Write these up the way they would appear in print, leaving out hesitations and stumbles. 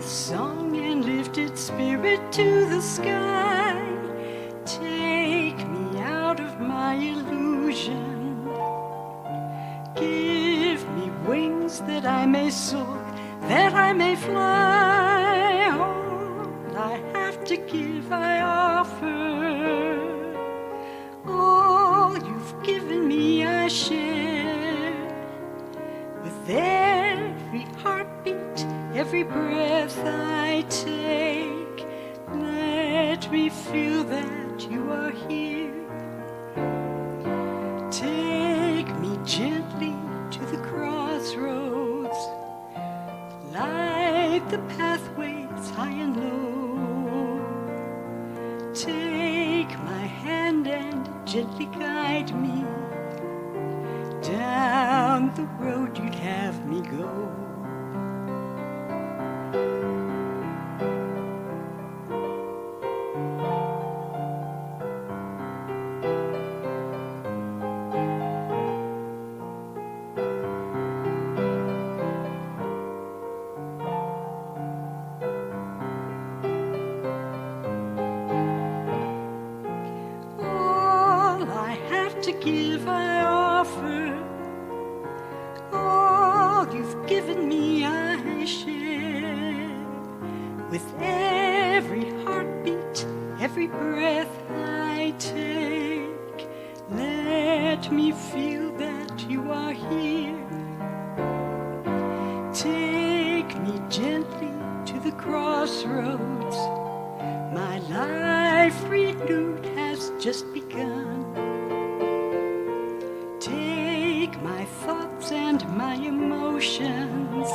song and lifted spirit to the sky. Take me out of my illusion. Give me wings that I may soar, that I may fly. All I have to give I offer. All you've given me I share. With every heartbeat, every breath I take, let me feel that you are here. Take me gently to the crossroads, light the pathways high and low. Take my hand and gently guide me down the road you'd have me go. All I have to give I offer. All you've given me I share. With every heartbeat, every breath I take, let me feel that you are here. Take me gently to the crossroads. My life renewed has just begun. Take my thoughts and my emotions,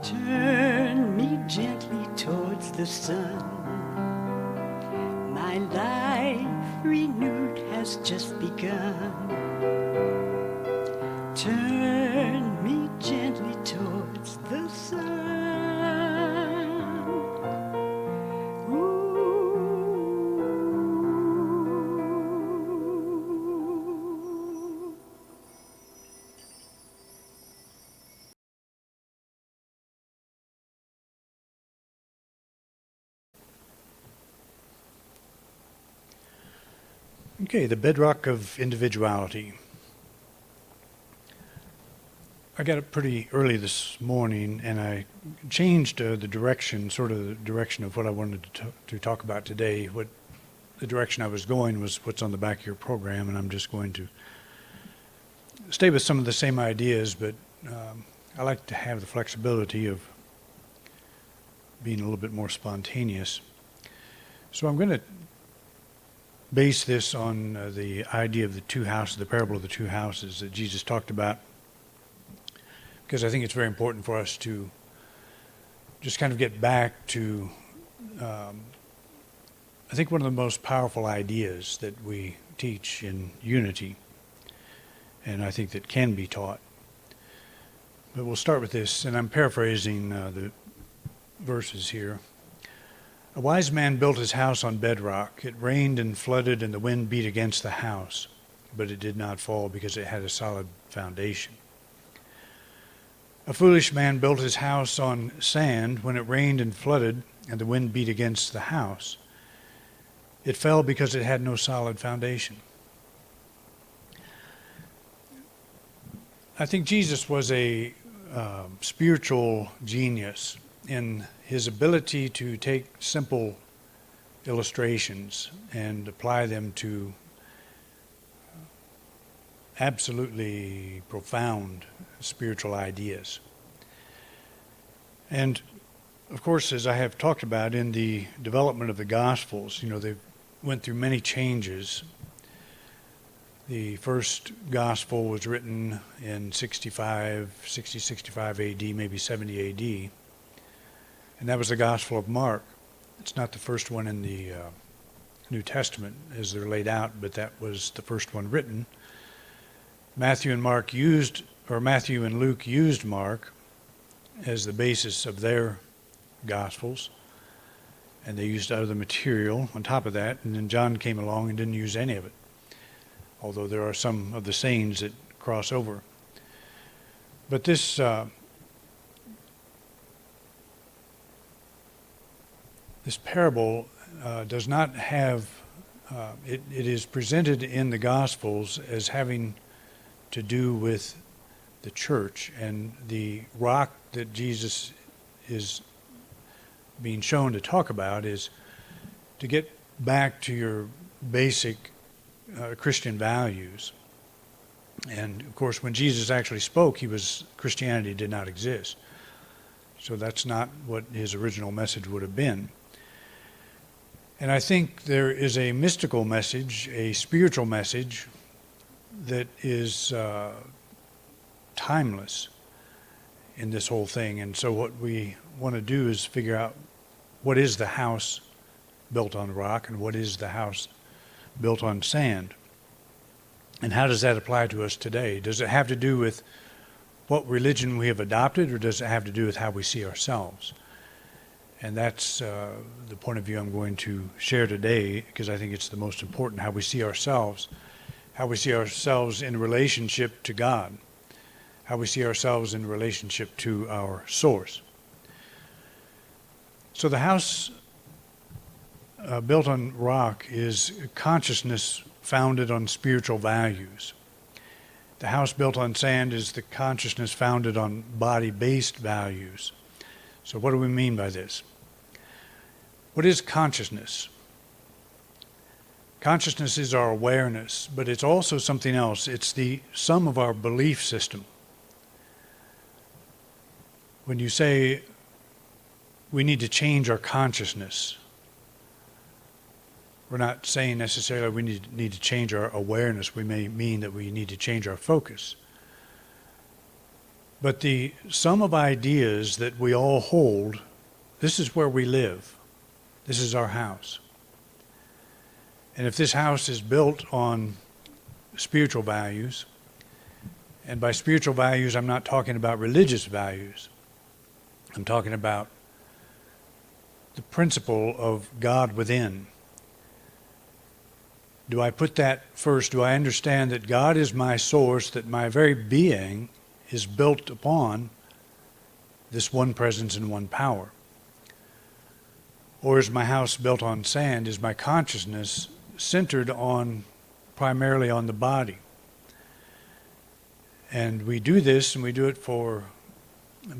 turn me gently towards the sun. My life renewed has just begun. Turn me gently towards the sun. Okay, the bedrock of individuality. I got up pretty early this morning and I changed the direction, sort of the direction of what I wanted to talk about today. What the direction I was going was what's on the back of your program, and I'm just going to stay with some of the same ideas, but I like to have the flexibility of being a little bit more spontaneous. So I'm going to base this on the idea of the two houses, the parable of the two houses that Jesus talked about, because I think it's very important for us to just kind of get back to, I think, one of the most powerful ideas that we teach in unity, and I think that can be taught. But we'll start with this, and I'm paraphrasing the verses here. A wise man built his house on bedrock. It rained and flooded, and the wind beat against the house, but it did not fall because it had a solid foundation. A foolish man built his house on sand. When it rained and flooded, and the wind beat against the house, it fell because it had no solid foundation. I think Jesus was a spiritual genius in his ability to take simple illustrations and apply them to absolutely profound spiritual ideas. And of course, as I have talked about in the development of the Gospels, they went through many changes. The first Gospel was written in 65 AD, maybe 70 AD. And that was the Gospel of Mark. It's not the first one in the New Testament as they're laid out, but that was the first one written. Matthew and Luke used Mark as the basis of their Gospels, and they used other material on top of that, and then John came along and didn't use any of it, although there are some of the sayings that cross over. But this this parable does not have, it is presented in the Gospels as having to do with the church, and the rock that Jesus is being shown to talk about is to get back to your basic Christian values. And of course, when Jesus actually spoke, Christianity did not exist. So that's not what his original message would have been. And I think there is a mystical message, a spiritual message that is timeless in this whole thing. And so what we want to do is figure out what is the house built on rock and what is the house built on sand. And how does that apply to us today? Does it have to do with what religion we have adopted, or does it have to do with how we see ourselves? And that's the point of view I'm going to share today, because I think it's the most important, how we see ourselves in relationship to God, how we see ourselves in relationship to our source. So the house built on rock is consciousness founded on spiritual values. The house built on sand is the consciousness founded on body-based values. So what do we mean by this? What is consciousness? Consciousness is our awareness, but it's also something else. It's the sum of our belief system. When you say we need to change our consciousness, we're not saying necessarily we need to change our awareness. We may mean that we need to change our focus. But the sum of ideas that we all hold, this is where we live. This is our house. And if this house is built on spiritual values, and by spiritual values I'm not talking about religious values, I'm talking about the principle of God within. Do I put that first? Do I understand that God is my source, that my very being is built upon this one presence and one power? Or is my house built on sand? Is my consciousness centered primarily on the body? And we do this, and we do it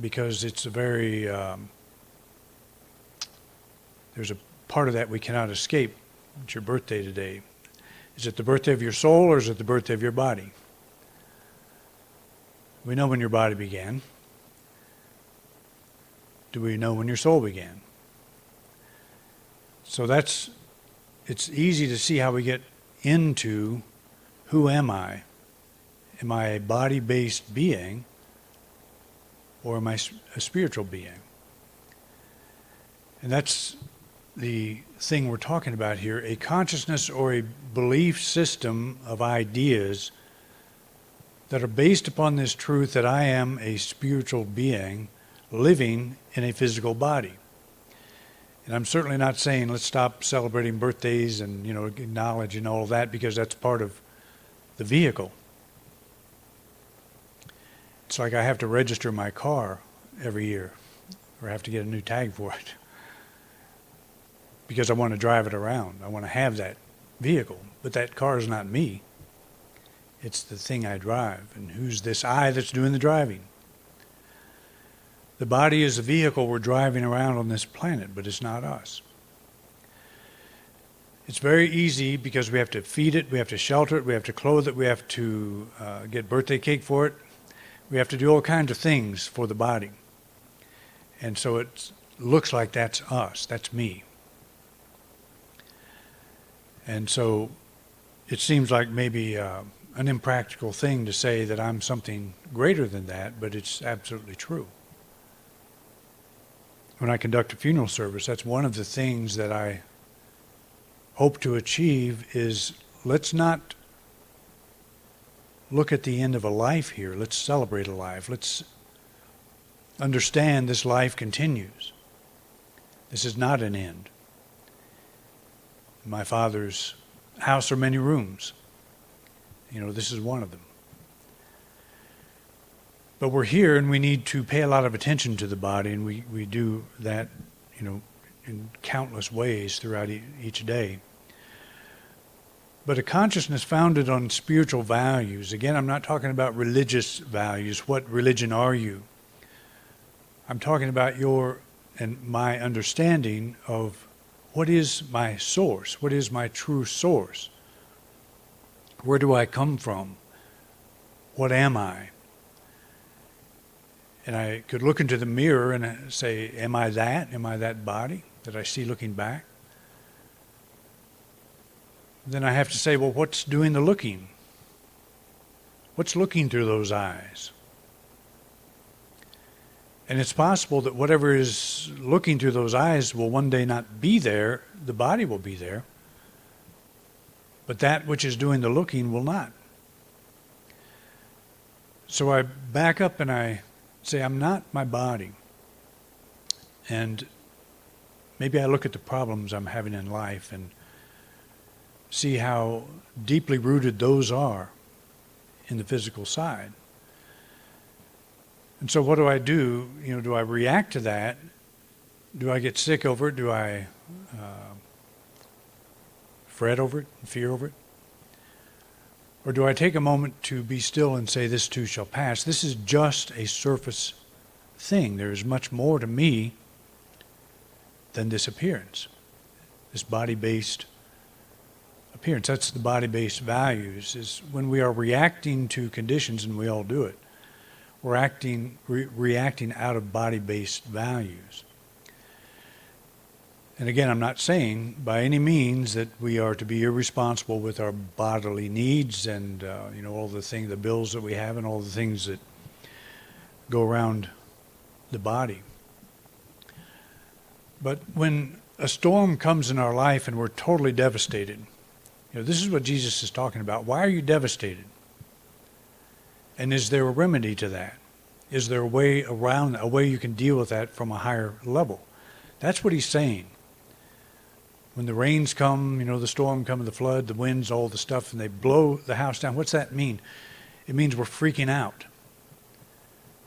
because it's a very, there's a part of that we cannot escape. It's your birthday today. Is it the birthday of your soul, or is it the birthday of your body? We know when your body began. Do we know when your soul began? So it's easy to see how we get into who am I? Am I a body-based being, or am I a spiritual being? And that's the thing we're talking about here, a consciousness or a belief system of ideas that are based upon this truth that I am a spiritual being living in a physical body. And I'm certainly not saying let's stop celebrating birthdays and, acknowledge and all of that, because that's part of the vehicle. It's like I have to register my car every year, or have to get a new tag for it, because I want to drive it around. I want to have that vehicle. But that car is not me. It's the thing I drive. And who's this I that's doing the driving? The body is the vehicle we're driving around on this planet, but it's not us. It's very easy, because we have to feed it, we have to shelter it, we have to clothe it, we have to get birthday cake for it. We have to do all kinds of things for the body. And so it looks like that's us, that's me. And so it seems like maybe an impractical thing to say that I'm something greater than that, but it's absolutely true. When I conduct a funeral service, that's one of the things that I hope to achieve is, let's not look at the end of a life here. Let's celebrate a life. Let's understand this life continues. This is not an end. In my Father's house are many rooms. This is one of them. But we're here, and we need to pay a lot of attention to the body, and we do that, in countless ways throughout each day. But a consciousness founded on spiritual values. Again, I'm not talking about religious values. What religion are you? I'm talking about your and my understanding of what is my source? What is my true source? Where do I come from? What am I? And I could look into the mirror and say, am I that? Am I that body that I see looking back? Then I have to say, well, what's doing the looking? What's looking through those eyes? And it's possible that whatever is looking through those eyes will one day not be there. The body will be there. But that which is doing the looking will not. So I back up and I say, I'm not my body. And maybe I look at the problems I'm having in life and see how deeply rooted those are in the physical side. And so what do I do? Do I react to that? Do I get sick over it? Do I fret over it, fear over it? Or do I take a moment to be still and say, this too shall pass? This is just a surface thing. There is much more to me than this appearance, this body-based appearance. That's the body-based values, is when we are reacting to conditions, and we all do it, we're reacting out of body-based values. And again, I'm not saying by any means that we are to be irresponsible with our bodily needs and all the bills that we have and all the things that go around the body. But when a storm comes in our life and we're totally devastated, this is what Jesus is talking about. Why are you devastated? And is there a remedy to that? Is there a way around, a way you can deal with that from a higher level? That's what he's saying. When the rains come, the storm comes, the flood, the winds, all the stuff, and they blow the house down, what's that mean? It means we're freaking out.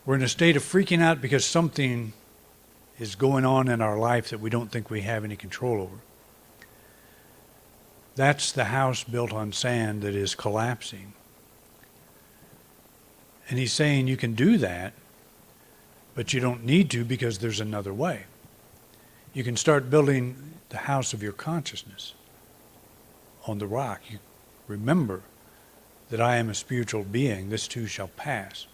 We're in a state of freaking out because something is going on in our life that we don't think we have any control over. That's the house built on sand that is collapsing. And he's saying you can do that, but you don't need to because there's another way. You can start building the house of your consciousness on the rock. You remember that I am a spiritual being. This too shall pass.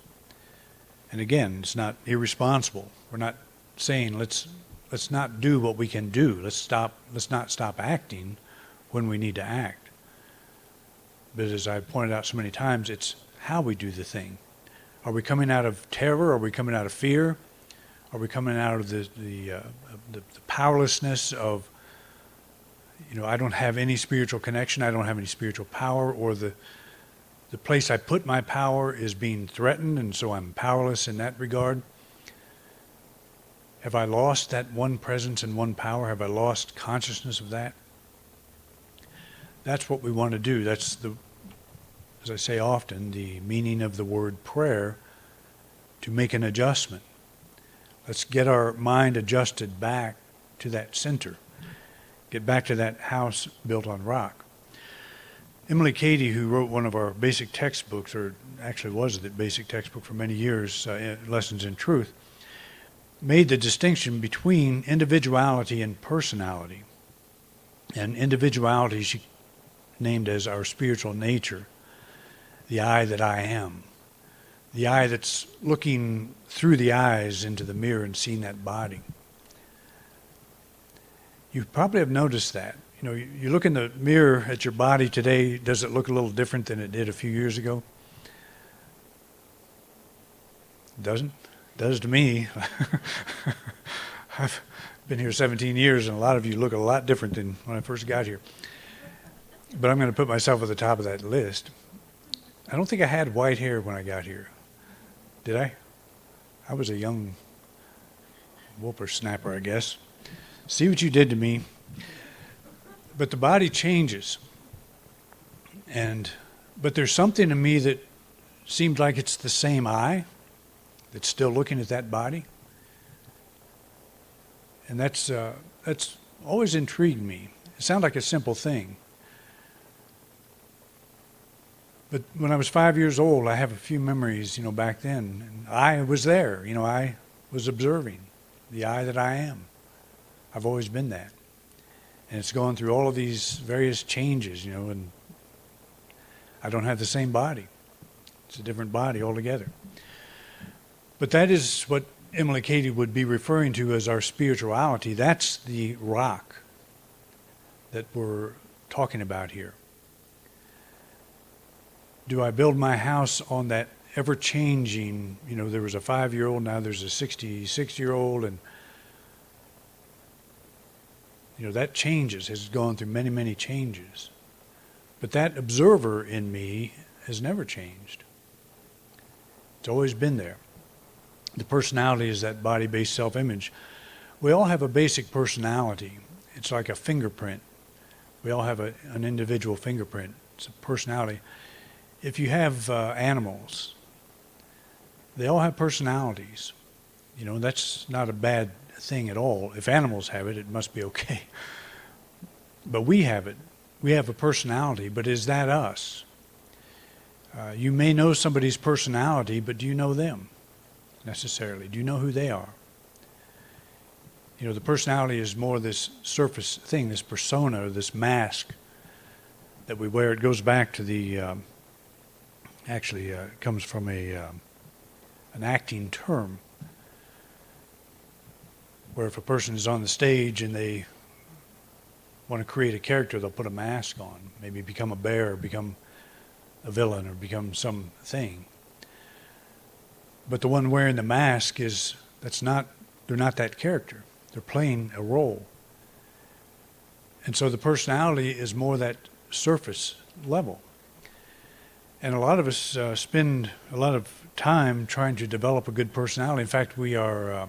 And again, it's not irresponsible. We're not saying let's not do what we can do. Let's not stop acting when we need to act. But as I've pointed out so many times, it's how we do the thing. Are we coming out of terror? Are we coming out of fear? Are we coming out of the powerlessness of, I don't have any spiritual connection, I don't have any spiritual power, or the place I put my power is being threatened, and so I'm powerless in that regard? Have I lost that one presence and one power? Have I lost consciousness of that? That's what we want to do. That's as I say often, the meaning of the word prayer, to make an adjustment. Let's get our mind adjusted back to that center. Get back to that house built on rock. Emilie Cady, who wrote one of our basic textbooks, or actually was the basic textbook for many years, Lessons in Truth, made the distinction between individuality and personality. And individuality she named as our spiritual nature, the I that I am. The I that's looking through the eyes into the mirror and seeing that body. You probably have noticed that. You look in the mirror at your body today, does it look a little different than it did a few years ago? It doesn't? It does to me. I've been here 17 years, and a lot of you look a lot different than when I first got here. But I'm going to put myself at the top of that list. I don't think I had white hair when I got here. Did I? I was a young whippersnapper, I guess. See what you did to me. But the body changes. But there's something in me that seems like it's the same I that's still looking at that body. And that's that's always intrigued me. It sounds like a simple thing. But when I was 5 years old, I have a few memories, back then. And I was there, I was observing the I that I am. I've always been that. And it's gone through all of these various changes, and I don't have the same body. It's a different body altogether. But that is what Emilie Cady would be referring to as our spirituality. That's the rock that we're talking about here. Do I build my house on that ever-changing, there was a 5-year-old, now there's a 66-year-old, and that changes, has gone through many, many changes. But that observer in me has never changed. It's always been there. The personality is that body-based self-image. We all have a basic personality. It's like a fingerprint. We all have an individual fingerprint. It's a personality. If you have animals, they all have personalities. That's not a bad thing at all. If animals have it, it must be okay. But we have it. We have a personality, but is that us? You may know somebody's personality, but do you know them necessarily? Do you know who they are? The personality is more this surface thing, this persona, this mask that we wear. It goes back to the... it comes from an acting term, where if a person is on the stage and they want to create a character, they'll put a mask on, maybe become a bear, or become a villain, or become something. But the one wearing the mask they're not that character. They're playing a role. And so the personality is more that surface level. And a lot of us spend a lot of time trying to develop a good personality. In fact, we are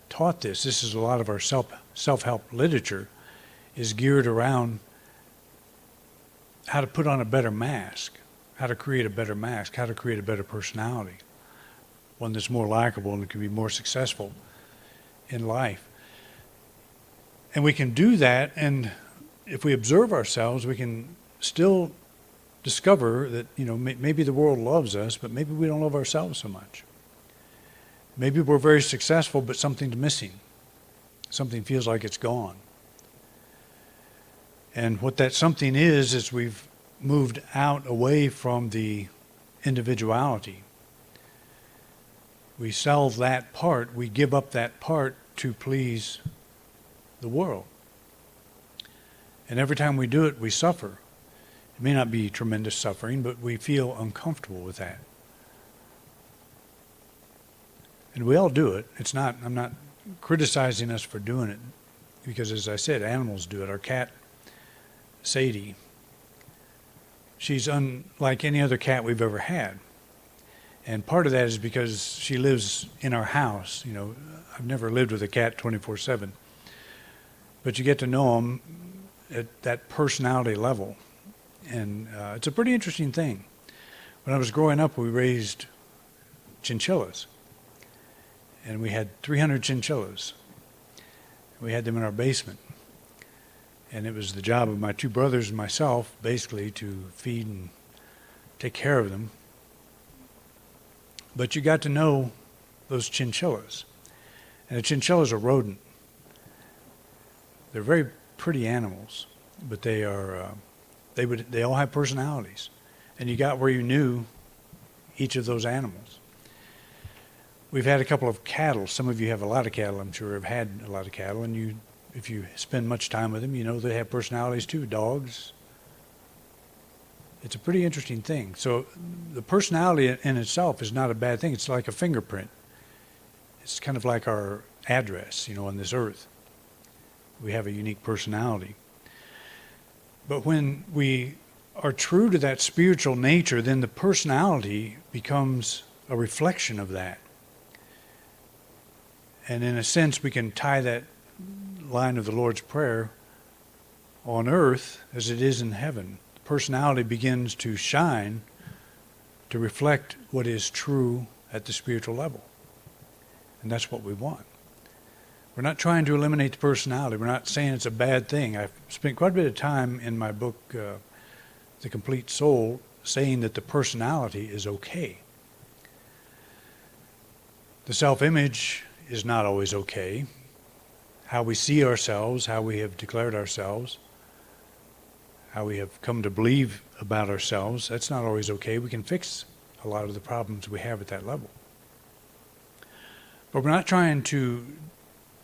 taught this. This is a lot of our self-help literature is geared around how to put on a better mask, how to create a better mask, how to create a better personality, one that's more likable and can be more successful in life. And we can do that, and if we observe ourselves, we can still discover that, maybe the world loves us, but maybe we don't love ourselves so much. Maybe we're very successful, but something's missing. Something feels like it's gone. And what that something is we've moved out away from the individuality. We sell that part, we give up that part to please the world. And every time we do it, we suffer. It may not be tremendous suffering, but we feel uncomfortable with that. And we all do it. I'm not criticizing us for doing it, because as I said, animals do it. Our cat, Sadie, she's unlike any other cat we've ever had. And part of that is because she lives in our house. I've never lived with a cat 24/7. But you get to know them at that personality level. And it's a pretty interesting thing. When I was growing up, we raised chinchillas. And we had 300 chinchillas. We had them in our basement. And it was the job of my two brothers and myself, basically, to feed and take care of them. But you got to know those chinchillas. And a chinchilla is a rodent. They're very pretty animals, but they are... They all have personalities, and you got where you knew each of those animals. We've had a couple of cattle. Some of you have a lot of cattle, I'm sure, have had a lot of cattle, and if you spend much time with them, they have personalities too. Dogs. It's a pretty interesting thing. So the personality in itself is not a bad thing. It's like a fingerprint. It's kind of like our address, on this earth. We have a unique personality. But when we are true to that spiritual nature, then the personality becomes a reflection of that. And in a sense, we can tie that line of the Lord's Prayer on earth as it is in heaven. Personality begins to shine to reflect what is true at the spiritual level. And that's what we want. We're not trying to eliminate the personality. We're not saying it's a bad thing. I've spent quite a bit of time in my book, The Complete Soul, saying that the personality is okay. The self-image is not always okay. How we see ourselves, how we have declared ourselves, how we have come to believe about ourselves, that's not always okay. We can fix a lot of the problems we have at that level. But we're not trying to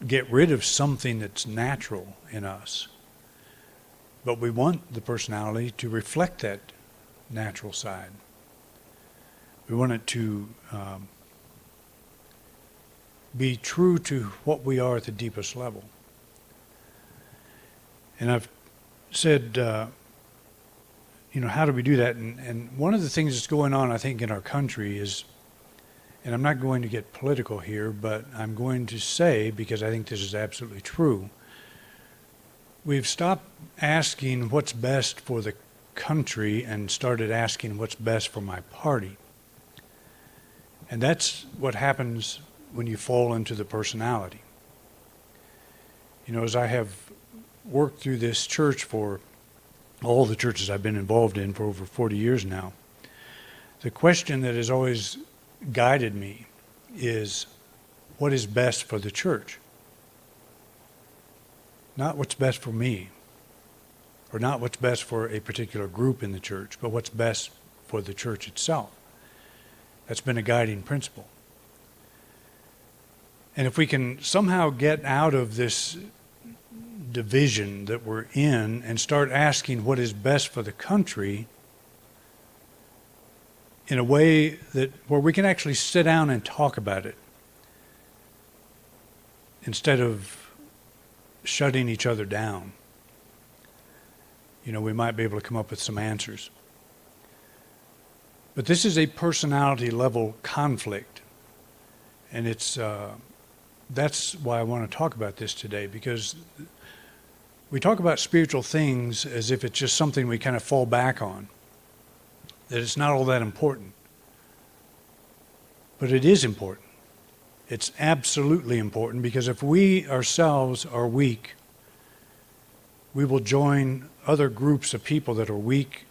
get rid of something that's natural in us. But we want the personality to reflect that natural side. We want it to be true to what we are at the deepest level. And I've said, how do we do that? And one of the things that's going on, I think, in our country is, and I'm not going to get political here, but I'm going to say, because I think this is absolutely true, we've stopped asking what's best for the country and started asking what's best for my party. And that's what happens when you fall into the personality. As I have worked through this church for all the churches I've been involved in for over 40 years now, the question that has always guided me is, what is best for the church? Not what's best for me, or not what's best for a particular group in the church, but what's best for the church itself. That's been a guiding principle. And if we can somehow get out of this division that we're in and start asking what is best for the country in a way where we can actually sit down and talk about it instead of shutting each other down, we might be able to come up with some answers. But this is a personality level conflict, and that's why I want to talk about this today, because we talk about spiritual things as if it's just something we kind of fall back on, that it's not all that important. But it is important. It's absolutely important, because if we ourselves are weak, we will join other groups of people that are weak,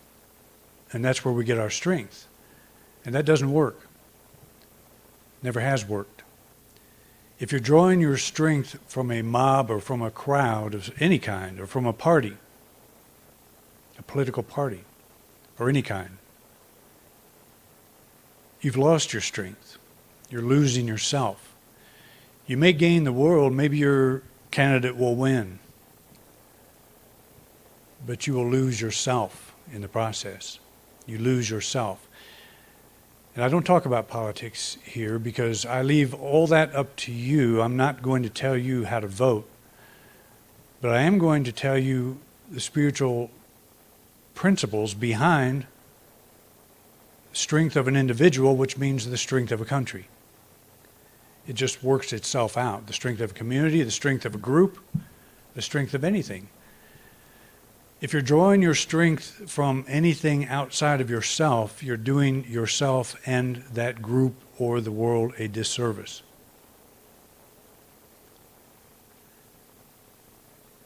and that's where we get our strength. And that doesn't work. Never has worked. If you're drawing your strength from a mob or from a crowd of any kind, or from a party, a political party, or any kind, you've lost your strength. You're losing yourself. You may gain the world, maybe your candidate will win, but you will lose yourself in the process. You lose yourself. And I don't talk about politics here because I leave all that up to you. I'm not going to tell you how to vote, but I am going to tell you the spiritual principles behind the strength of an individual, which means the strength of a country. It just works itself out. The strength of a community, the strength of a group, the strength of anything. If you're drawing your strength from anything outside of yourself, you're doing yourself and that group or the world a disservice.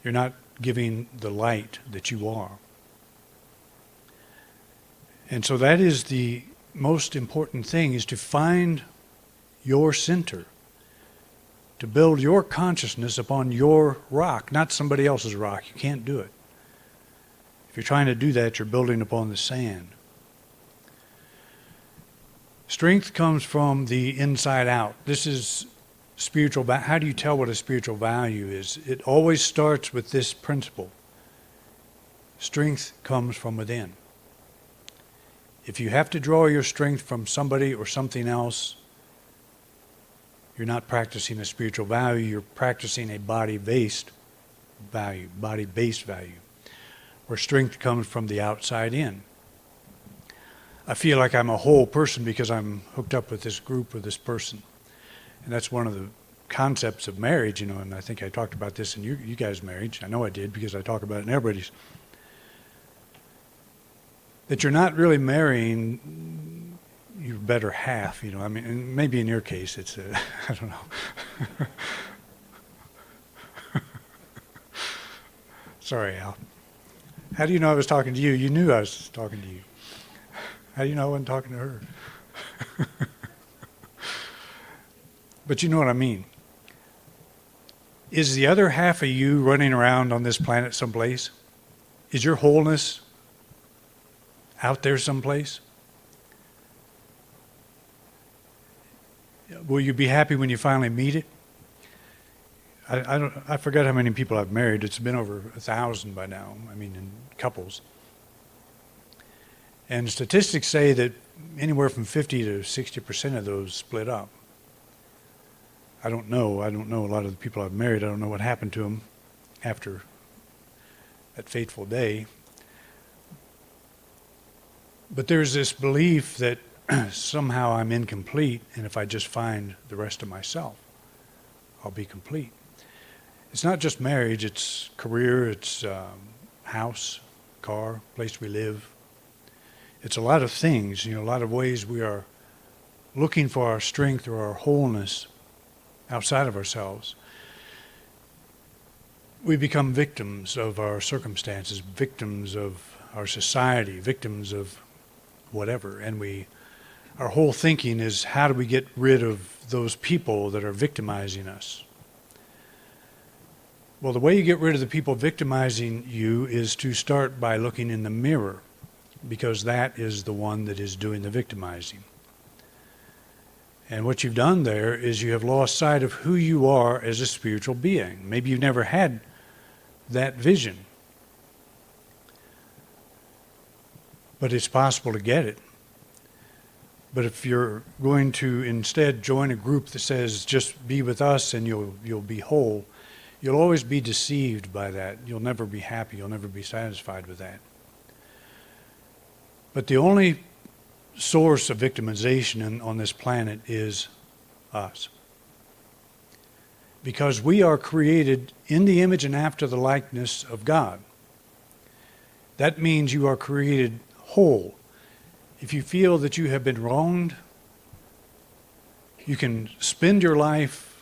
You're not giving the light that you are. And so that is the most important thing, is to find your center, to build your consciousness upon your rock, not somebody else's rock. You can't do it. If you're trying to do that, you're building upon the sand. Strength comes from the inside out. This is spiritual. How do you tell what a spiritual value is? It always starts with this principle. Strength comes from within. If you have to draw your strength from somebody or something else, you're not practicing a spiritual value. You're practicing a body-based value, where strength comes from the outside in. I feel like I'm a whole person because I'm hooked up with this group or this person. And that's one of the concepts of marriage, and I think I talked about this in you guys' marriage. I know I did because I talk about it in everybody's. That you're not really marrying your better half, and maybe in your case it's, I don't know. Sorry, Al. How do you know I was talking to you? You knew I was talking to you. How do you know I wasn't talking to her? But you know what I mean. Is the other half of you running around on this planet someplace? Is your wholeness out there someplace? Will you be happy when you finally meet it? I forgot how many people I've married. It's been over 1,000 by now. I mean, in couples. And statistics say that anywhere from 50 to 60% of those split up. I don't know. I don't know a lot of the people I've married. I don't know what happened to them after that fateful day. But there's this belief that somehow I'm incomplete, and if I just find the rest of myself, I'll be complete. It's not just marriage, it's career, it's house, car, place we live. It's a lot of things, a lot of ways we are looking for our strength or our wholeness outside of ourselves. We become victims of our circumstances, victims of our society, victims of whatever, and our whole thinking is, how do we get rid of those people that are victimizing us? Well, the way you get rid of the people victimizing you is to start by looking in the mirror, because that is the one that is doing the victimizing. And what you've done there is you have lost sight of who you are as a spiritual being. Maybe you've never had that vision, but it's possible to get it. But if you're going to instead join a group that says, just be with us and you'll be whole, you'll always be deceived by that. You'll never be happy. You'll never be satisfied with that. But the only source of victimization on this planet is us. Because we are created in the image and after the likeness of God. That means you are created whole. If you feel that you have been wronged, you can spend your life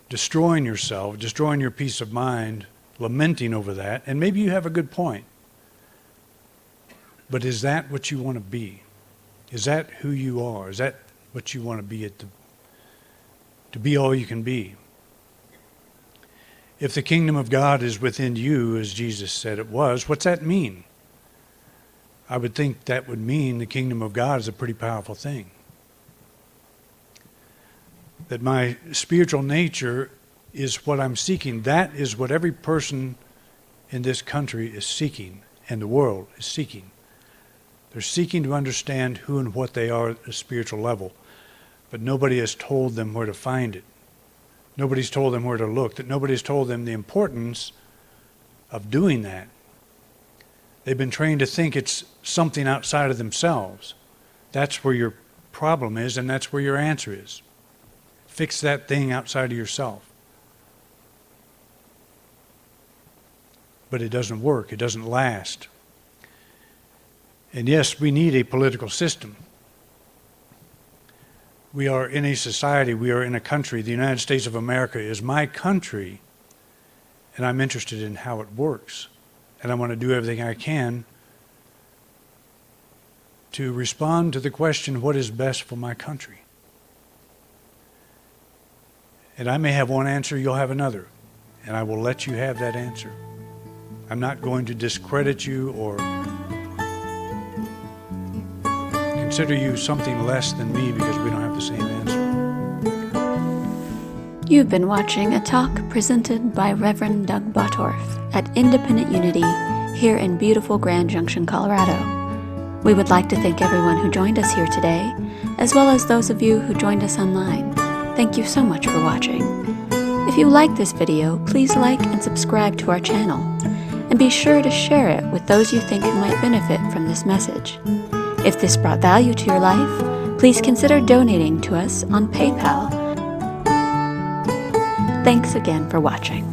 destroying yourself, destroying your peace of mind, lamenting over that, and maybe you have a good point. But is that what you want to be? Is that who you are? Is that what you want to be to be all you can be? If the kingdom of God is within you, as Jesus said it was, what's that mean? I would think that would mean the kingdom of God is a pretty powerful thing. That my spiritual nature is what I'm seeking. That is what every person in this country is seeking, and the world is seeking. They're seeking to understand who and what they are at a spiritual level, but nobody has told them where to find it. Nobody's told them where to look. That nobody's told them the importance of doing that. They've been trained to think it's something outside of themselves. That's where your problem is, and that's where your answer is. Fix that thing outside of yourself. But it doesn't work. It doesn't last. And yes, we need a political system. We are in a society, we are in a country. The United States of America is my country, and I'm interested in how it works. And I want to do everything I can to respond to the question, what is best for my country? And I may have one answer, you'll have another. And I will let you have that answer. I'm not going to discredit you or consider you something less than me because we don't have the same answer. You've been watching a talk presented by Reverend Doug Bottorff at Independent Unity here in beautiful Grand Junction, Colorado. We would like to thank everyone who joined us here today, as well as those of you who joined us online. Thank you so much for watching. If you like this video, please like and subscribe to our channel, and be sure to share it with those you think who might benefit from this message. If this brought value to your life, please consider donating to us on PayPal. Thanks again for watching.